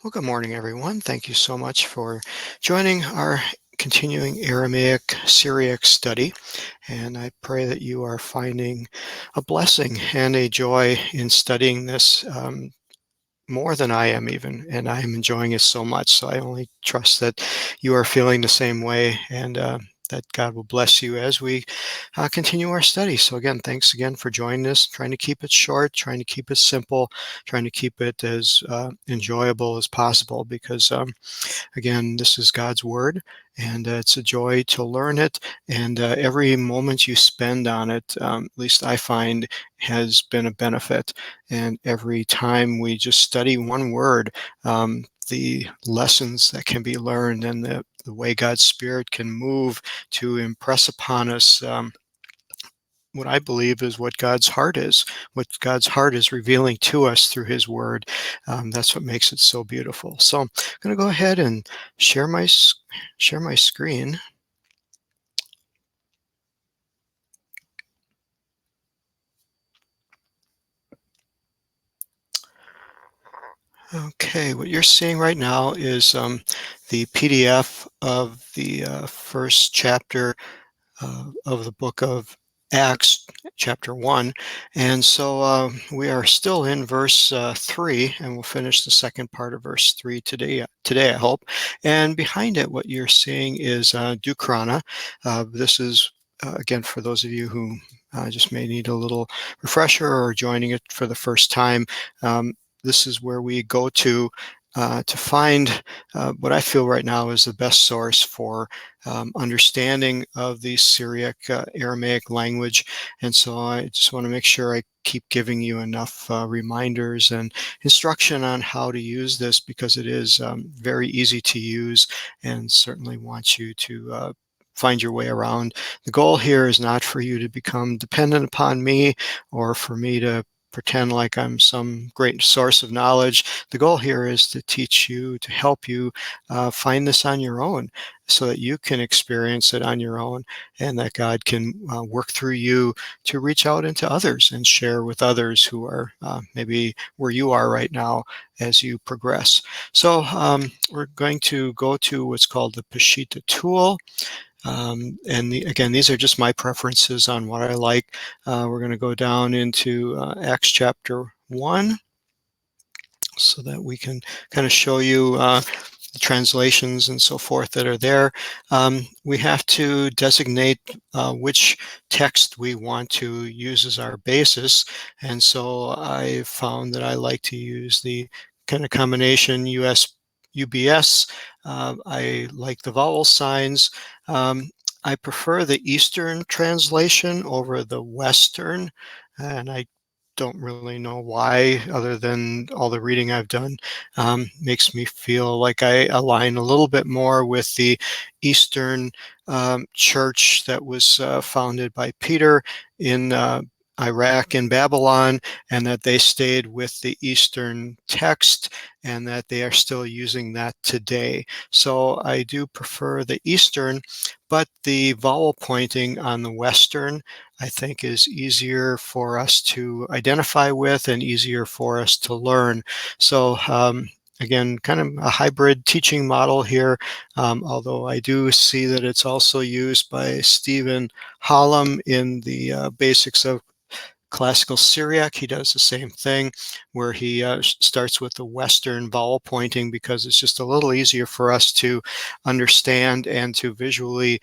Well, good morning, everyone. Thank you so much for joining our continuing Aramaic Syriac study. And I pray that you are finding a blessing and a joy in studying this more than I am even, and I am enjoying it so much. So I only trust that you are feeling the same way, and that God will bless you as we continue our study. So again, thanks again for joining us. Trying to keep it short, trying to keep it simple, trying to keep it as enjoyable as possible, because again, this is God's Word, and it's a joy to learn it. And every moment you spend on it, at least I find, has been a benefit. And every time we just study one word, the lessons that can be learned and the way God's Spirit can move to impress upon us what I believe is what God's heart is, what God's heart is revealing to us through His Word. That's what makes it so beautiful. So I'm going to go ahead and share my screen. Okay, what you're seeing right now is the PDF of the first chapter of the book of Acts, chapter 1. And so we are still in verse 3, and we'll finish the second part of verse 3 today, I hope. And behind it, what you're seeing is Dukrana. This is, again, for those of you who just may need a little refresher or joining it for the first time, this is where we go to find what I feel right now is the best source for understanding of the Syriac Aramaic language. And so I just want to make sure I keep giving you enough reminders and instruction on how to use this, because it is very easy to use, and certainly want you to find your way around. The goal here is not for you to become dependent upon me or for me to pretend like I'm some great source of knowledge. The goal here is to teach you, to help you find this on your own, so that you can experience it on your own, and that God can work through you to reach out into others and share with others who are maybe where you are right now as you progress. So we're going to go to what's called the Peshitta tool. Again, these are just my preferences on what I like. We're going to go down into Acts chapter 1, so that we can kind of show you the translations and so forth that are there. We have to designate which text we want to use as our basis. And so I found that I like to use the kind of combination UBS. I like the vowel signs. I prefer the Eastern translation over the Western, and I don't really know why, other than all the reading I've done makes me feel like I align a little bit more with the Eastern church that was founded by Peter in Iraq and Babylon, and that they stayed with the Eastern text, and that they are still using that today. So I do prefer the Eastern, but the vowel pointing on the Western, I think, is easier for us to identify with and easier for us to learn. So again, kind of a hybrid teaching model here, although I do see that it's also used by Stephen Hallam in the basics of Classical Syriac. He does the same thing, where he starts with the Western vowel pointing, because it's just a little easier for us to understand and to visually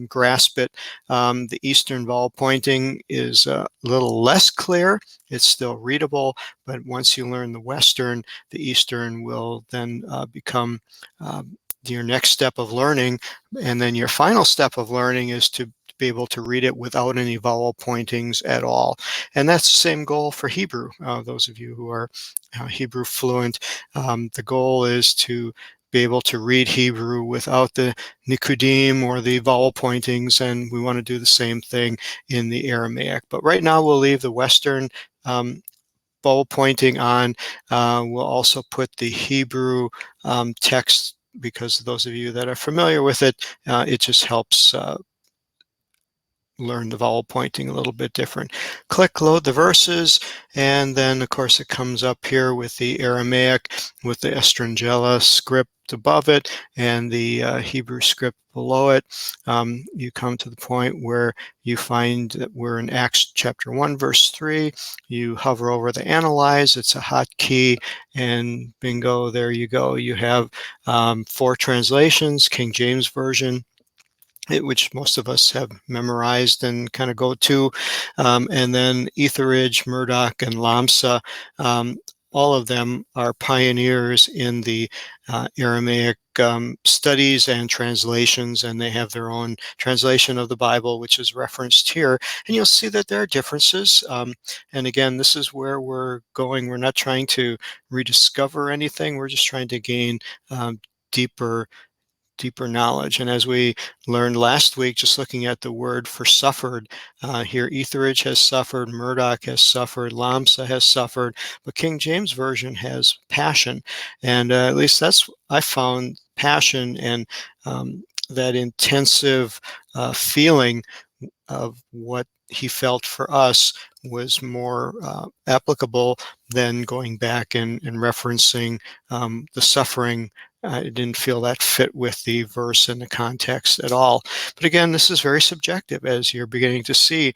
grasp it. The Eastern vowel pointing is a little less clear. It's still readable, but once you learn the Western, the Eastern will then become your next step of learning. And then your final step of learning is to be able to read it without any vowel pointings at all. And that's the same goal for Hebrew. Those of you who are Hebrew fluent, the goal is to be able to read Hebrew without the nikudim or the vowel pointings, and we want to do the same thing in the Aramaic. But right now we'll leave the Western vowel pointing on. We'll also put the Hebrew text, because those of you that are familiar with it, it just helps learn the vowel pointing a little bit different. Click load the verses, and then of course it comes up here with the Aramaic with the Estrangela script above it and the Hebrew script below it. You come to the point where you find that we're in Acts chapter 1 verse 3. You hover over the analyze, it's a hotkey, and bingo, there you go. You have 4 translations: King James Version, which most of us have memorized and kind of go to, and then Etheridge, Murdoch, and Lamsa. All of them are pioneers in the Aramaic studies and translations, and they have their own translation of the Bible, which is referenced here. And you'll see that there are differences. And again, this is where we're going. We're not trying to rediscover anything. We're just trying to gain deeper knowledge. And as we learned last week, just looking at the word for suffered, here Etheridge has suffered, Murdoch has suffered, Lamsa has suffered, but King James Version has passion. And at least that's, I found passion and that intensive feeling of what he felt for us was more applicable than going back and referencing the suffering. I didn't feel that fit with the verse and the context at all. But again, this is very subjective, as you're beginning to see.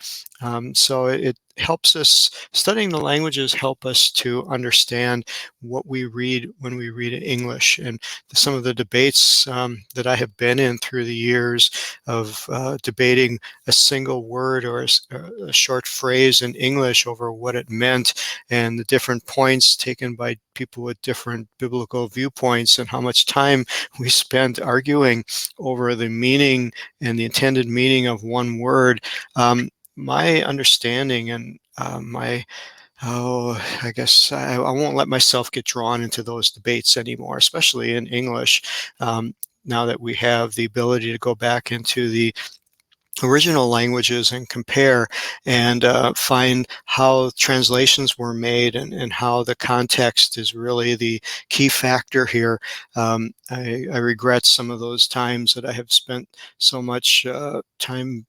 So it helps us, studying the languages help us to understand what we read when we read in English. And some of the debates that I have been in through the years of debating a single word or a short phrase in English over what it meant, and the different points taken by people with different biblical viewpoints, and how much time we spent arguing over the meaning and the intended meaning of one word. My understanding and I guess I won't let myself get drawn into those debates anymore, especially in English. Now that we have the ability to go back into the original languages and compare and find how translations were made, and how the context is really the key factor here. I regret some of those times that I have spent so much time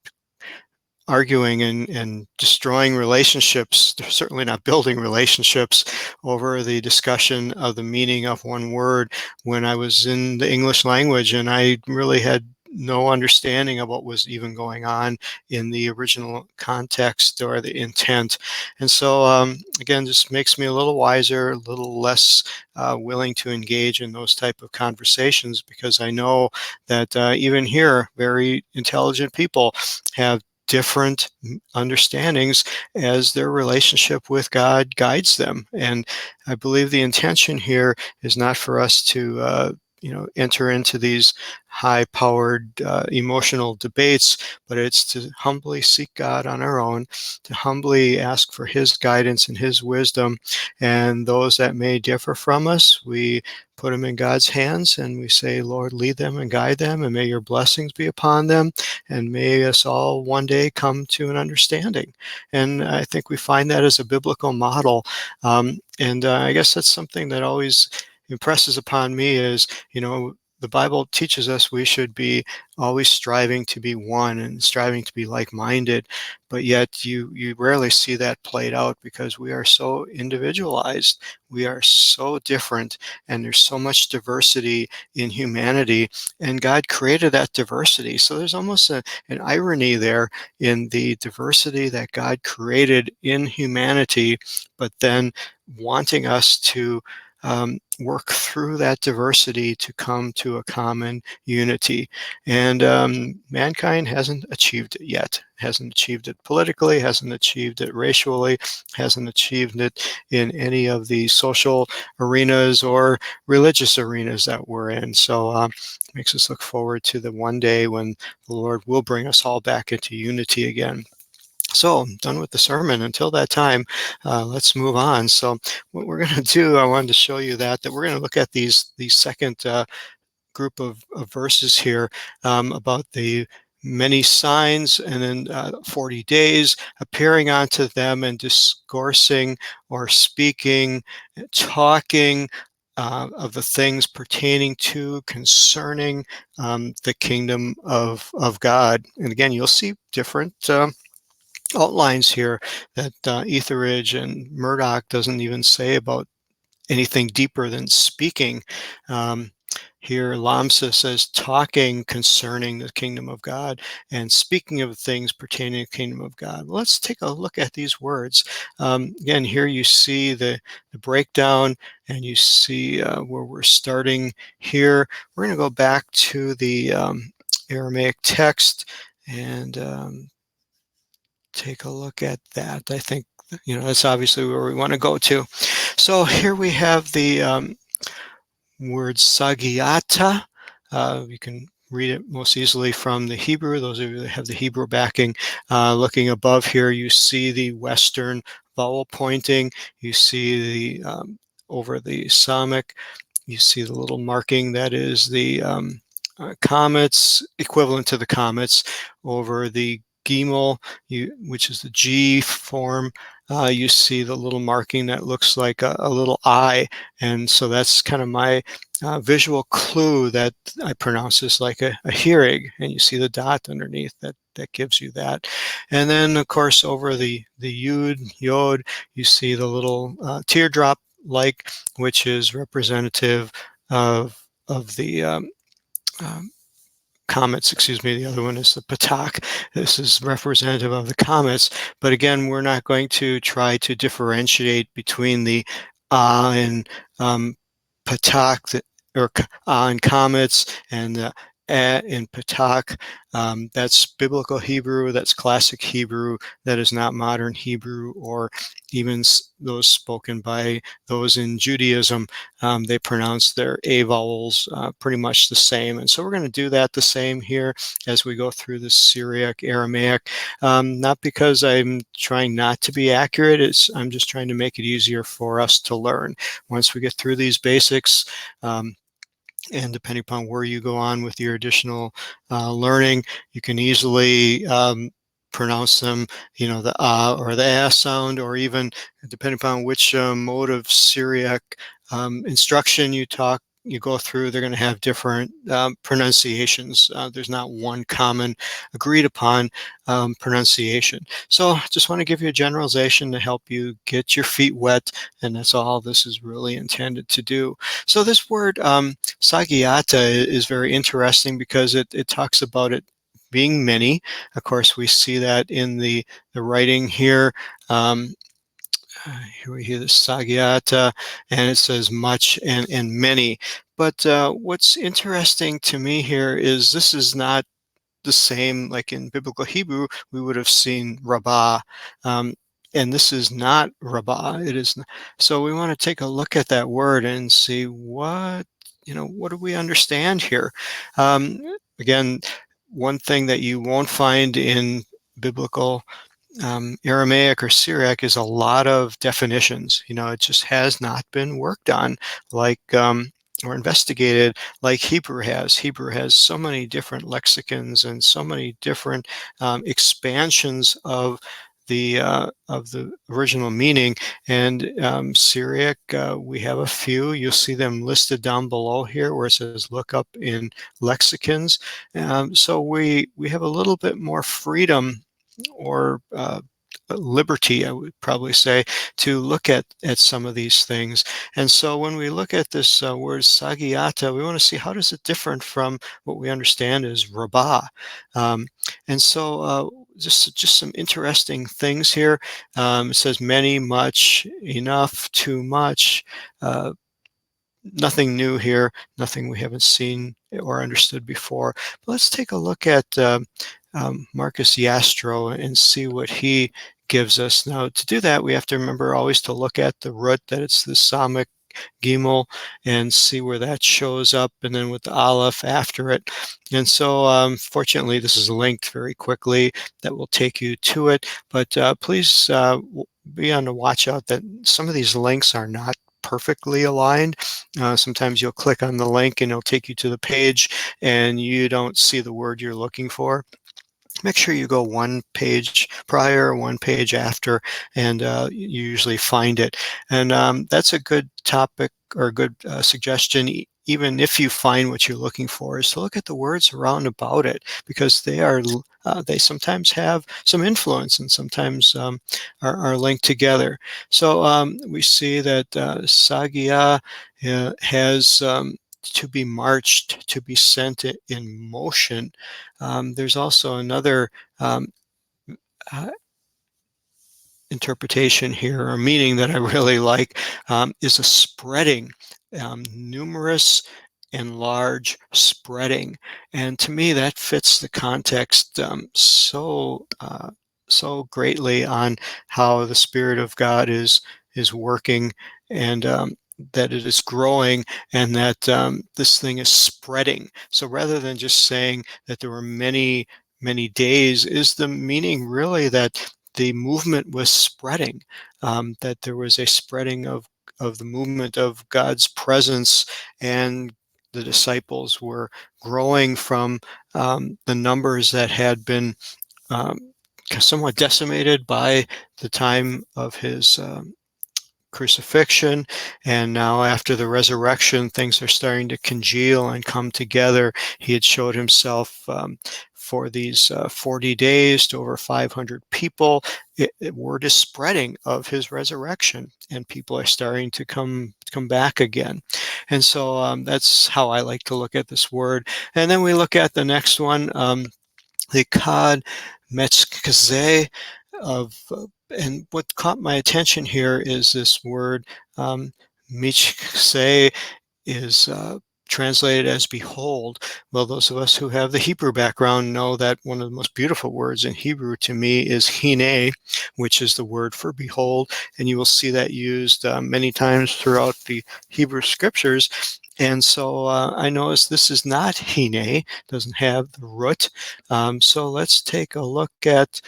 arguing and destroying relationships, certainly not building relationships, over the discussion of the meaning of one word when I was in the English language and I really had no understanding of what was even going on in the original context or the intent. And so again, just makes me a little wiser, a little less willing to engage in those type of conversations, because I know that even here, very intelligent people have different understandings as their relationship with God guides them. And I believe the intention here is not for us to enter into these high-powered emotional debates, but it's to humbly seek God on our own, to humbly ask for His guidance and His wisdom. And those that may differ from us, we put them in God's hands and we say, Lord, lead them and guide them, and may your blessings be upon them, and may us all one day come to an understanding. And I think we find that as a biblical model. And I guess that's something that always impresses upon me is, the Bible teaches us we should be always striving to be one and striving to be like-minded, but yet you rarely see that played out because we are so individualized. We are so different, and there's so much diversity in humanity, and God created that diversity. So there's almost an irony there in the diversity that God created in humanity, but then wanting us to work through that diversity to come to a common unity. And mankind hasn't achieved it yet. Hasn't achieved it politically, hasn't achieved it racially, hasn't achieved it in any of the social arenas or religious arenas that we're in. So it makes us look forward to the one day when the Lord will bring us all back into unity again. So I'm done with the sermon. Until that time, let's move on. So what we're going to do, I wanted to show you that we're going to look at these second group of verses here about the many signs, and then 40 days appearing unto them and discoursing or speaking, talking of the things pertaining to, concerning the kingdom of God. And again, you'll see different outlines here that Etheridge and Murdoch doesn't even say about anything deeper than speaking. Um, Here, Lamsa says talking concerning the kingdom of God and speaking of things pertaining to the kingdom of God. Well, let's take a look at these words. Again, here you see the breakdown, and you see where we're starting here. We're going to go back to the Aramaic text and take a look at that. I think, that's obviously where we want to go to. So here we have the word sagiata. You can read it most easily from the Hebrew. Those of you that have the Hebrew backing, looking above here, you see the Western vowel pointing. You see the over the Samic, you see the little marking that is the comets, equivalent to the comets. Over the Gimel, which is the G form, you see the little marking that looks like a little eye. And so that's kind of my visual clue that I pronounce this like a Hierig, and you see the dot underneath that gives you that. And then, of course, over the Yod, you see the little teardrop like, which is representative of the comets. Excuse me, the other one is the Patak. This is representative of the comets, but again, we're not going to try to differentiate between the and Patak, or and comets, and the in Patak. That's biblical Hebrew, that's classic Hebrew, that is not modern Hebrew, or even those spoken by those in Judaism. They pronounce their A vowels pretty much the same. And so we're going to do that the same here as we go through the Syriac, Aramaic. Not because I'm trying not to be accurate, I'm just trying to make it easier for us to learn. Once we get through these basics, and depending upon where you go on with your additional learning, you can easily pronounce them, the or the sound, or even depending upon which mode of Syriac instruction you go through, they're going to have different pronunciations. There's not one common agreed upon pronunciation. So just want to give you a generalization to help you get your feet wet, and that's all this is really intended to do. So this word sagiata is very interesting because it talks about it being many. Of course, we see that in the writing here. Here we hear the sagiata, and it says much and many. But what's interesting to me here is this is not the same, like in biblical Hebrew, we would have seen rabbah. And this is not rabbah. It is. So we want to take a look at that word and see what do we understand here. Again, one thing that you won't find in biblical Aramaic or Syriac is a lot of definitions. It just has not been worked on like or investigated like Hebrew has. Hebrew has so many different lexicons and so many different expansions of the original meaning. And Syriac, we have a few. You'll see them listed down below here where it says look up in lexicons. So we have a little bit more freedom, or liberty, I would probably say, to look at some of these things. And so when we look at this word sagiata, we want to see how does it differ from what we understand as rabbah. And so just some interesting things here. It says many, much, enough, too much. Nothing new here, nothing we haven't seen or understood before. But let's take a look at Marcus Yastro and see what he gives us. Now, to do that, we have to remember always to look at the root, that it's the Samic Gimel, and see where that shows up, and then with the Aleph after it. And so fortunately, this is linked very quickly. That will take you to it. But please be on the watch out that some of these links are not perfectly aligned. Sometimes you'll click on the link and it'll take you to the page and you don't see the word you're looking for. make sure you go one page prior, one page after, and you usually find it. And that's a good topic or a good suggestion. Even if you find what you're looking for, is to look at the words around about it, because they sometimes have some influence and sometimes are linked together. So we see that Sagia has to be marched, to be sent in motion. There's also another um, uh, interpretation here, or meaning, that I really like, is a spreading, numerous and large spreading. And to me, that fits the context so greatly on how the Spirit of God is working, and that it is growing, and that this thing is spreading. So rather than just saying that there were many days, is the meaning really that the movement was spreading, that there was a spreading of the movement of God's presence, and the disciples were growing from the numbers that had been um, somewhat decimated by the time of his crucifixion, and now after the resurrection, things are starting to congeal and come together. He had showed himself for these 40 days to over 500 people. Word is spreading of his resurrection, and people are starting to come back again. And so that's how I like to look at this word. And then we look at the next one, the Kad Metzkaze of, and what caught my attention here is this word, Michkase, is translated as behold. Well, those of us who have the Hebrew background know that one of the most beautiful words in Hebrew to me is hine, which is the word for behold, and you will see that used many times throughout the Hebrew scriptures. And so I noticed this is not hine, doesn't have the root. So let's take a look at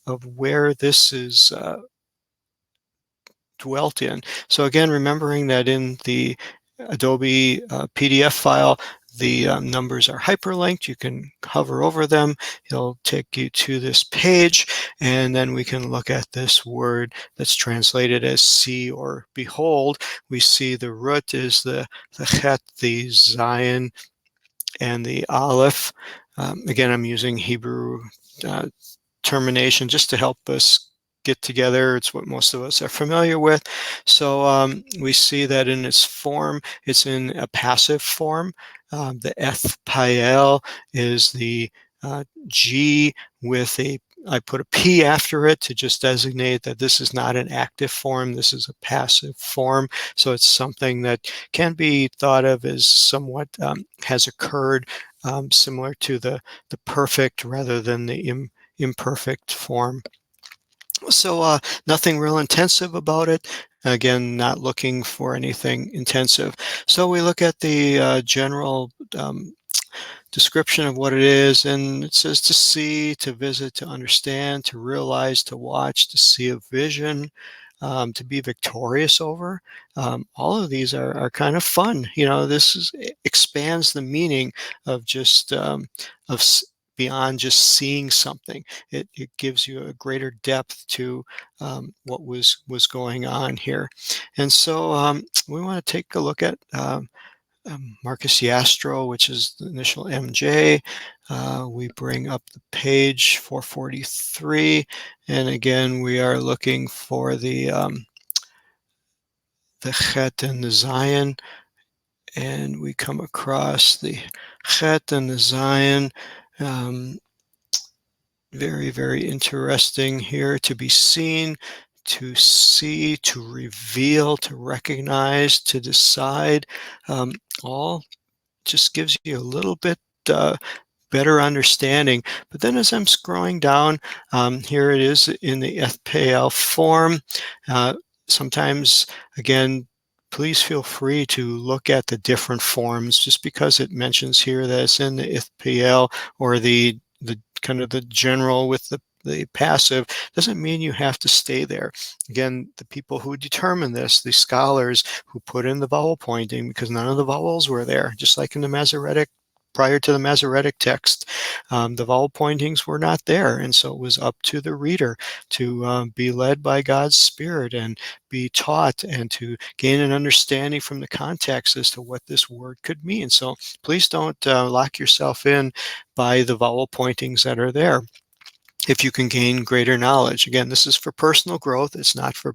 of where this is dwelt in. So again, remembering that in the Adobe PDF file, the numbers are hyperlinked. You can hover over them. It'll take you to this page, and then we can look at this word that's translated as see or behold. We see the root is the chet, the zion, and the aleph. Again, I'm using Hebrew uh, termination just to help us get together. It's what most of us are familiar with. So we see that in its form, it's in a passive form. The ethpael is the G with I put a P after it to just designate that this is not an active form. This is a passive form. So it's something that can be thought of as somewhat has occurred, similar to the perfect rather than the imperfect form. So nothing real intensive about it. Again, not looking for anything intensive. So we look at the general description of what it is, and it says to see, to visit, to understand, to realize, to watch, to see a vision, to be victorious over. All of these are kind of fun. Expands the meaning of just of beyond just seeing something. It gives you a greater depth to what was going on here. And so we want to take a look at Marcus Yastro, which is the initial MJ. We bring up the page 443, and again we are looking for the Chet and the Zion, and we come across the Chet and the Zion. Very, very interesting here, to be seen, to see, to reveal, to recognize, to decide. All just gives you a little bit better understanding. But then as I'm scrolling down, here it is in the FPL form. Sometimes, again, please feel free to look at the different forms. Just because it mentions here that it's in the FPL or the kind of the general with the passive, doesn't mean you have to stay there. Again, the people who determine this, the scholars who put in the vowel pointing, because none of the vowels were there, just like in the Masoretic prior to the Masoretic text. The vowel pointings were not there, and so it was up to the reader to be led by God's Spirit and be taught and to gain an understanding from the context as to what this word could mean. So please don't lock yourself in by the vowel pointings that are there. If you can gain greater knowledge, again, this is for personal growth. It's not for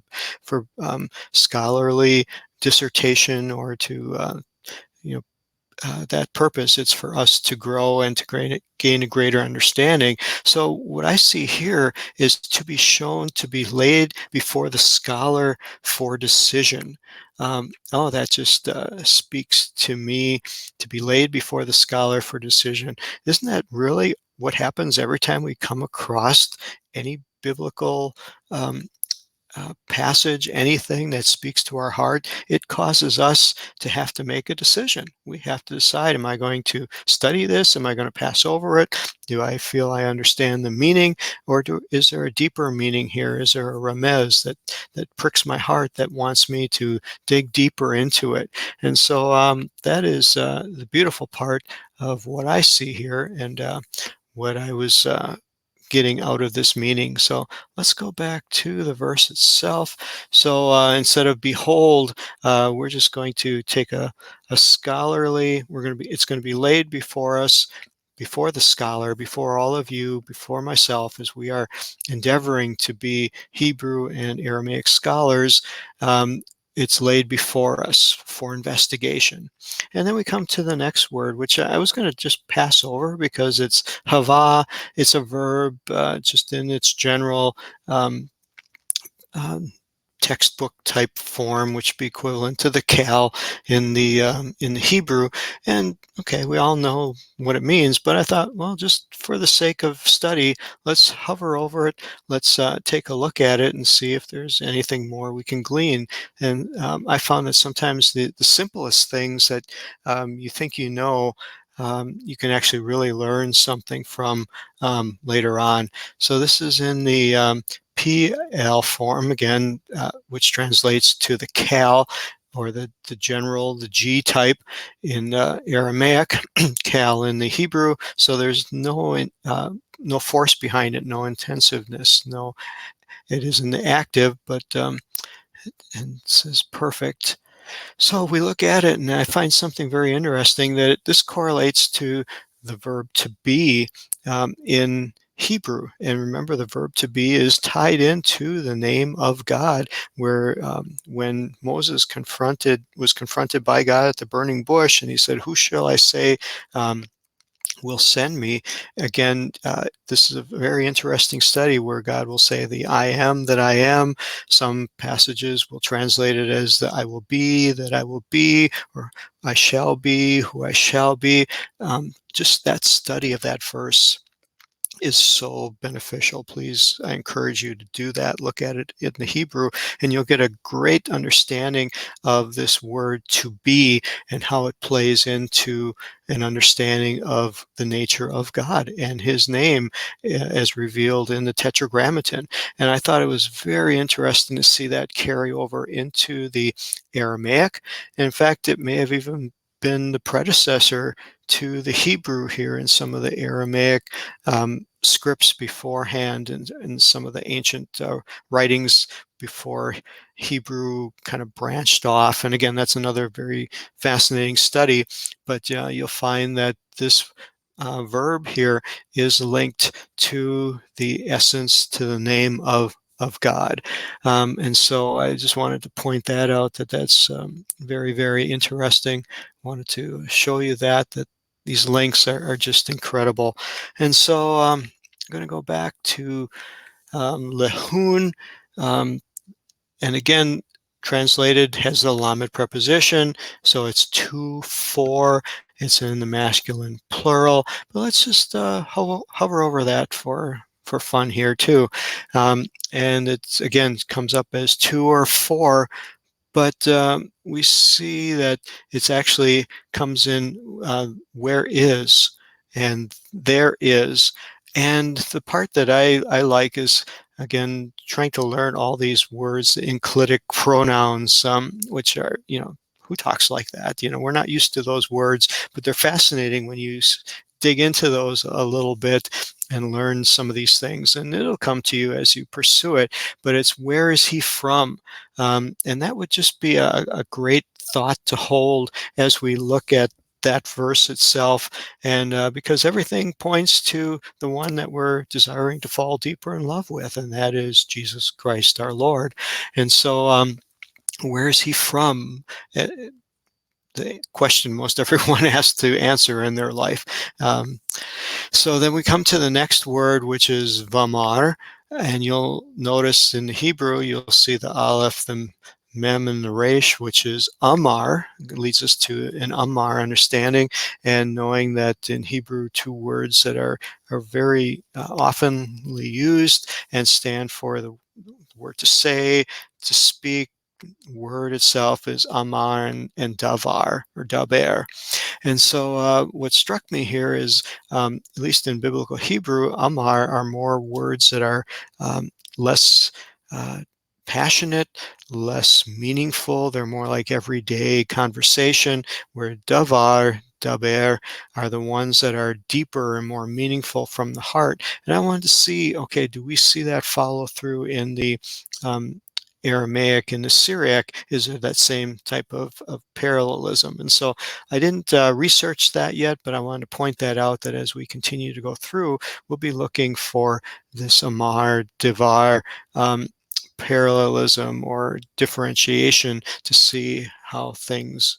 scholarly dissertation or to you know that purpose. It's for us to grow and to gain a greater understanding. So what I see here is to be shown to be laid before the scholar for decision. Oh, that just speaks to me, to be laid before the scholar for decision. Isn't that really what happens every time we come across any biblical passage, anything that speaks to our heart? It causes us to have to make a decision. We have to decide, am I going to study this? Am I going to pass over it? Do I feel I understand the meaning? Or is there a deeper meaning here? Is there a remez that pricks my heart, that wants me to dig deeper into it? And so that is the beautiful part of what I see here, and what I was getting out of this meaning. So let's go back to the verse itself. So instead of behold, we're just going to take a scholarly, it's going to be laid before us, before the scholar, before all of you, before myself, as we are endeavoring to be Hebrew and Aramaic scholars. It's laid before us for investigation. And then we come to the next word, which I was going to just pass over because it's hava. It's a verb just in its general um, textbook type form, which would be equivalent to the kal in the Hebrew. And okay, we all know what it means, but I thought, well, just for the sake of study, let's hover over it. Let's take a look at it and see if there's anything more we can glean. And I found that sometimes the simplest things that you think you know, you can actually really learn something from later on. So this is in the PL form again, which translates to the kal, or the general, the G type in Aramaic, kal in the Hebrew. So there's no force behind it, no intensiveness, no. It is in the active, but and it says perfect. So we look at it, and I find something very interesting, that this correlates to the verb to be in Hebrew. And remember, the verb to be is tied into the name of God, where when Moses was confronted by God at the burning bush, and he said, "Who shall I say will send me?" Again, this is a very interesting study where God will say the I am that I am. Some passages will translate it as the I will be that I will be, or I shall be who I shall be. Just that study of that verse is so beneficial. Please, I encourage you to do that. Look at it in the Hebrew, and you'll get a great understanding of this word to be and how it plays into an understanding of the nature of God and his name as revealed in the Tetragrammaton. And I thought it was very interesting to see that carry over into the Aramaic. In fact, it may have even been the predecessor to the Hebrew here in some of the Aramaic scripts beforehand, and some of the ancient writings before Hebrew kind of branched off. And again, that's another very fascinating study. But you'll find that this verb here is linked to the essence, to the name of God. And so I just wanted to point that out, that's very, very interesting. Wanted to show you that these links are just incredible. And so I'm going to go back to lehun, and again, translated has the lamed preposition, so it's to, for. It's in the masculine plural. But let's just hover over that for fun here too. And it's, again, comes up as to or for, but we see that it's actually comes in where is and there is. And the part that I like is, again, trying to learn all these words, the enclitic pronouns, which are, who talks like that? We're not used to those words, but they're fascinating when you dig into those a little bit and learn some of these things. And it'll come to you as you pursue it. But it's, where is he from? And that would just be a great thought to hold as we look at that verse itself, and because everything points to the one that we're desiring to fall deeper in love with, and that is Jesus Christ our Lord. And so where is he from? Uh, the question most everyone has to answer in their life. So then we come to the next word, which is Vamar. And you'll notice in the Hebrew, you'll see the Aleph, the Mem, and the Resh, which is Amar. It leads us to an Amar understanding, and knowing that in Hebrew, two words that are very oftenly used and stand for the word to say, to speak. Word itself is Amar and Davar, or Daber. And so what struck me here is, at least in biblical Hebrew, Amar are more words that are less passionate, less meaningful. They're more like everyday conversation, where Daber, are the ones that are deeper and more meaningful from the heart. And I wanted to see, okay, do we see that follow through in the Aramaic and the Syriac? Is there that same type of parallelism? And so I didn't research that yet, but I wanted to point that out, that as we continue to go through, we'll be looking for this Amar, Devar parallelism or differentiation to see how things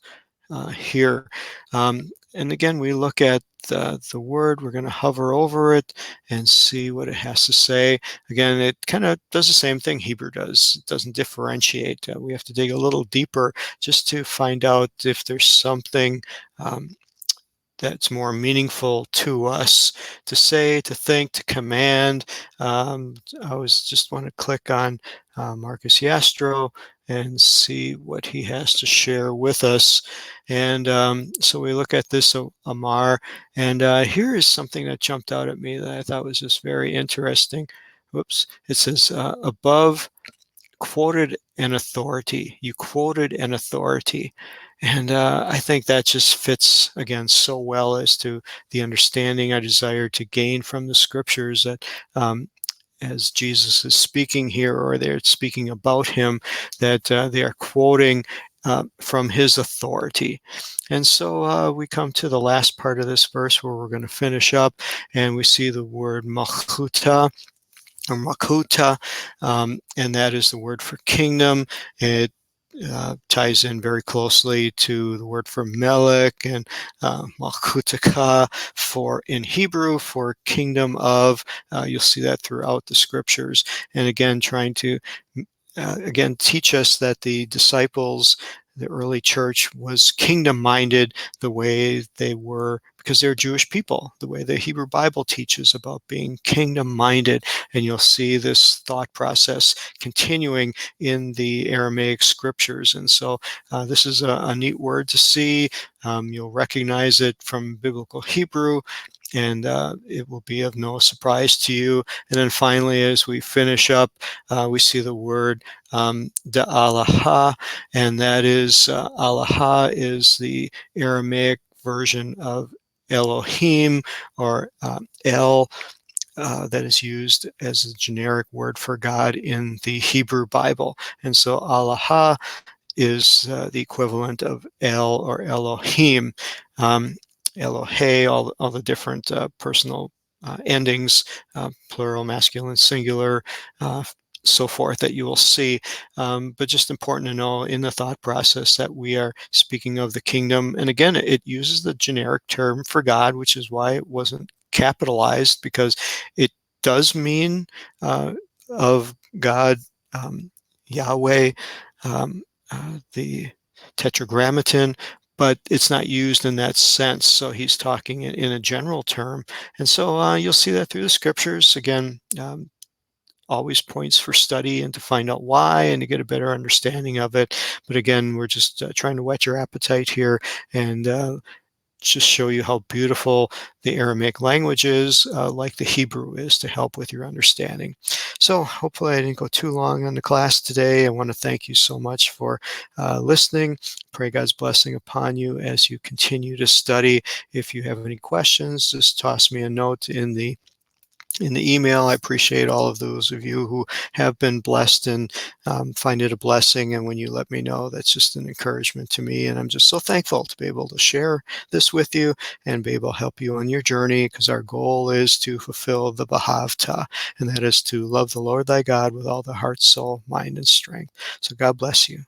here. And again, we look at the word, we're going to hover over it and see what it has to say. Again, it kind of does the same thing Hebrew does. It doesn't differentiate. We have to dig a little deeper just to find out if there's something that's more meaningful to us to say, to think, to command. I was just want to click on Marcus Yastro and see what he has to share with us. And so we look at this Amar, and here is something that jumped out at me that I thought was just very interesting. Whoops. It says above, quoted an authority. You quoted an authority. And I think that just fits, again, so well as to the understanding I desire to gain from the scriptures, that as Jesus is speaking here, or they're speaking about him, that they are quoting from his authority. And so we come to the last part of this verse where we're going to finish up, and we see the word Malchuta, or Makuta, and that is the word for kingdom. It ties in very closely to the word for melech and malchutaka for in Hebrew for kingdom of. You'll see that throughout the scriptures, and again trying to again teach us that the disciples, the early church, was kingdom-minded the way they were, because they're Jewish people, the way the Hebrew Bible teaches about being kingdom-minded. And you'll see this thought process continuing in the Aramaic scriptures. And so this is a neat word to see. You'll recognize it from biblical Hebrew, and it will be of no surprise to you. And then finally, as we finish up, we see the word Da'alaha, and that is, Alaha is the Aramaic version of Elohim, or El, that is used as a generic word for God in the Hebrew Bible. And so Alaha is the equivalent of El or Elohim. Elohe, all the different personal endings, plural, masculine, singular, so forth, that you will see. But just important to know in the thought process that we are speaking of the kingdom. And again, it uses the generic term for God, which is why it wasn't capitalized, because it does mean of God, Yahweh, the tetragrammaton, but it's not used in that sense. So he's talking in a general term. And so you'll see that through the scriptures. Again, always points for study and to find out why and to get a better understanding of it. But again, we're just trying to whet your appetite here and just show you how beautiful the Aramaic language is, like the Hebrew is, to help with your understanding. So hopefully I didn't go too long on the class today. I want to thank you so much for listening. Pray God's blessing upon you as you continue to study. If you have any questions, just toss me a note in the email. I appreciate all of those of you who have been blessed and find it a blessing. And when you let me know, that's just an encouragement to me. And I'm just so thankful to be able to share this with you and be able to help you on your journey, because our goal is to fulfill the Bahavta, and that is to love the Lord thy God with all the heart, soul, mind, and strength. So God bless you.